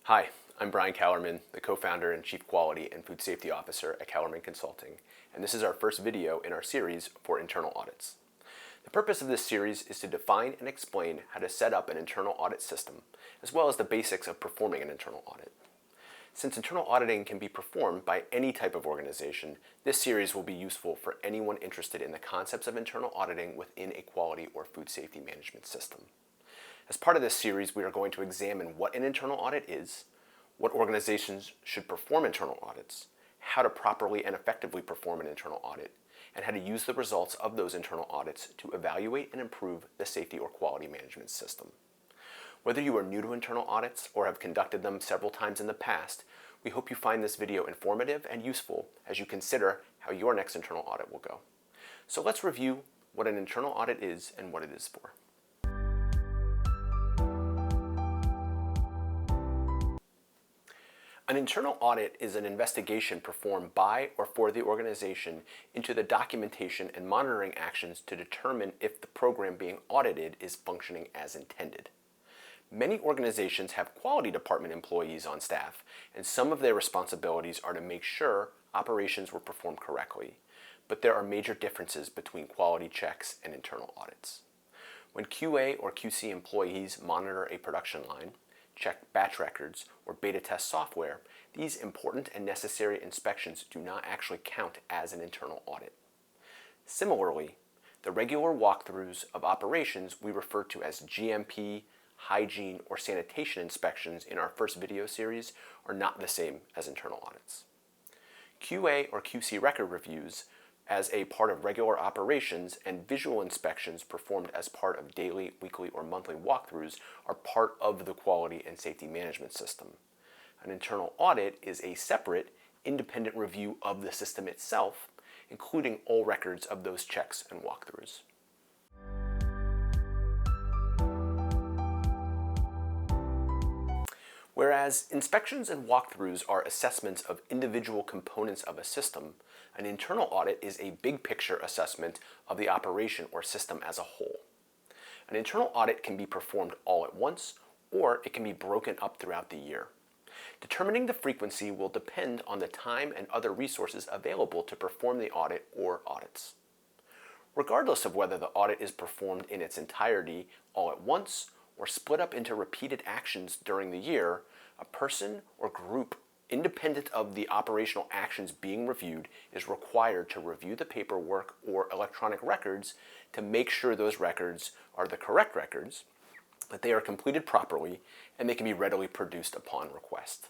Hi, I'm Brian Kellerman, the co-founder and Chief Quality and Food Safety Officer at Kellerman Consulting, and this is our first video in our series for internal audits. The purpose of this series is to define and explain how to set up an internal audit system, as well as the basics of performing an internal audit. Since internal auditing can be performed by any type of organization, this series will be useful for anyone interested in the concepts of internal auditing within a quality or food safety management system. As part of this series, we are going to examine what an internal audit is, what organizations should perform internal audits, how to properly and effectively perform an internal audit, and how to use the results of those internal audits to evaluate and improve the safety or quality management system. Whether you are new to internal audits or have conducted them several times in the past, we hope you find this video informative and useful as you consider how your next internal audit will go. So let's review what an internal audit is and what it is for. An internal audit is an investigation performed by or for the organization into the documentation and monitoring actions to determine if the program being audited is functioning as intended. Many organizations have quality department employees on staff, and some of their responsibilities are to make sure operations were performed correctly. But there are major differences between quality checks and internal audits. When QA or QC employees monitor a production line, check batch records, or beta test software, these important and necessary inspections do not actually count as an internal audit. Similarly, the regular walkthroughs of operations we refer to as GMP, hygiene, or sanitation inspections in our first video series are not the same as internal audits. QA or QC record reviews as a part of regular operations and visual inspections performed as part of daily, weekly, or monthly walkthroughs are part of the quality and safety management system. An internal audit is a separate, independent review of the system itself, including all records of those checks and walkthroughs. Whereas inspections and walkthroughs are assessments of individual components of a system, an internal audit is a big picture assessment of the operation or system as a whole. An internal audit can be performed all at once, or it can be broken up throughout the year. Determining the frequency will depend on the time and other resources available to perform the audit or audits. Regardless of whether the audit is performed in its entirety all at once or split up into repeated actions during the year, a person or group independent of the operational actions being reviewed is required to review the paperwork or electronic records to make sure those records are the correct records, that they are completed properly, and they can be readily produced upon request.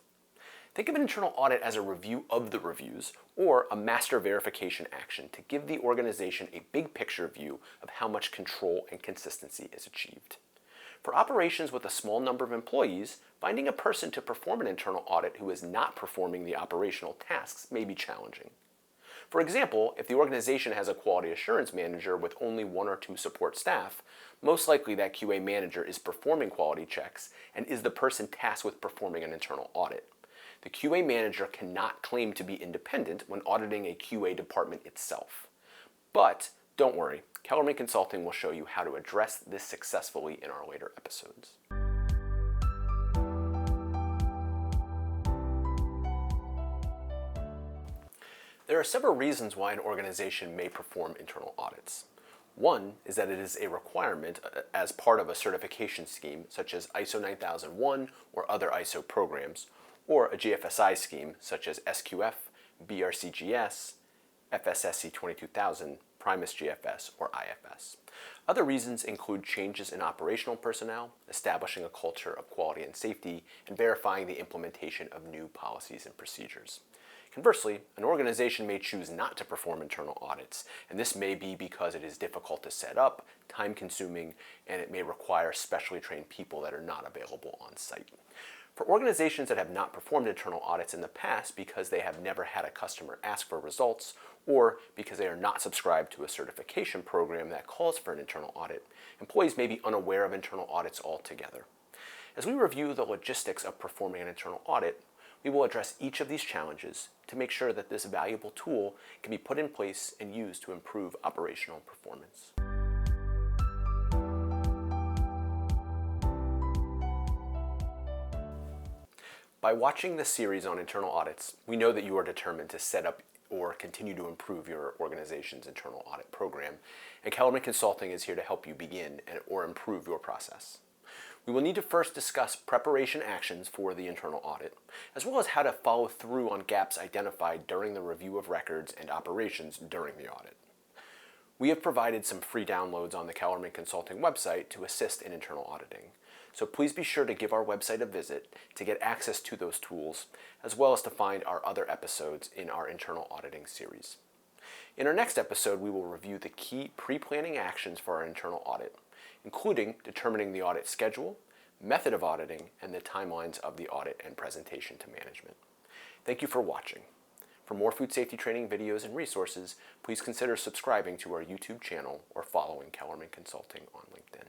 Think of an internal audit as a review of the reviews or a master verification action to give the organization a big picture view of how much control and consistency is achieved. For operations with a small number of employees, finding a person to perform an internal audit who is not performing the operational tasks may be challenging. For example, if the organization has a quality assurance manager with only 1 or 2 support staff, most likely that QA manager is performing quality checks and is the person tasked with performing an internal audit. The QA manager cannot claim to be independent when auditing a QA department itself. But don't worry, Kellerman Consulting will show you how to address this successfully in our later episodes. There are several reasons why an organization may perform internal audits. One is that it is a requirement as part of a certification scheme such as ISO 9001 or other ISO programs, or a GFSI scheme such as SQF, BRCGS, FSSC 22000, Primus GFS, or IFS. Other reasons include changes in operational personnel, establishing a culture of quality and safety, and verifying the implementation of new policies and procedures. Conversely, an organization may choose not to perform internal audits, and this may be because it is difficult to set up, time-consuming, and it may require specially trained people that are not available on site. For organizations that have not performed internal audits in the past because they have never had a customer ask for results, or because they are not subscribed to a certification program that calls for an internal audit, employees may be unaware of internal audits altogether. As we review the logistics of performing an internal audit, we will address each of these challenges to make sure that this valuable tool can be put in place and used to improve operational performance. By watching this series on internal audits, we know that you are determined to set up or continue to improve your organization's internal audit program, and Kellerman Consulting is here to help you begin or improve your process. We will need to first discuss preparation actions for the internal audit, as well as how to follow through on gaps identified during the review of records and operations during the audit. We have provided some free downloads on the Kellerman Consulting website to assist in internal auditing, so please be sure to give our website a visit to get access to those tools, as well as to find our other episodes in our internal auditing series. In our next episode, we will review the key pre-planning actions for our internal audit, including determining the audit schedule, method of auditing, and the timelines of the audit and presentation to management. Thank you for watching. For more food safety training videos and resources, please consider subscribing to our YouTube channel or following Kellerman Consulting on LinkedIn.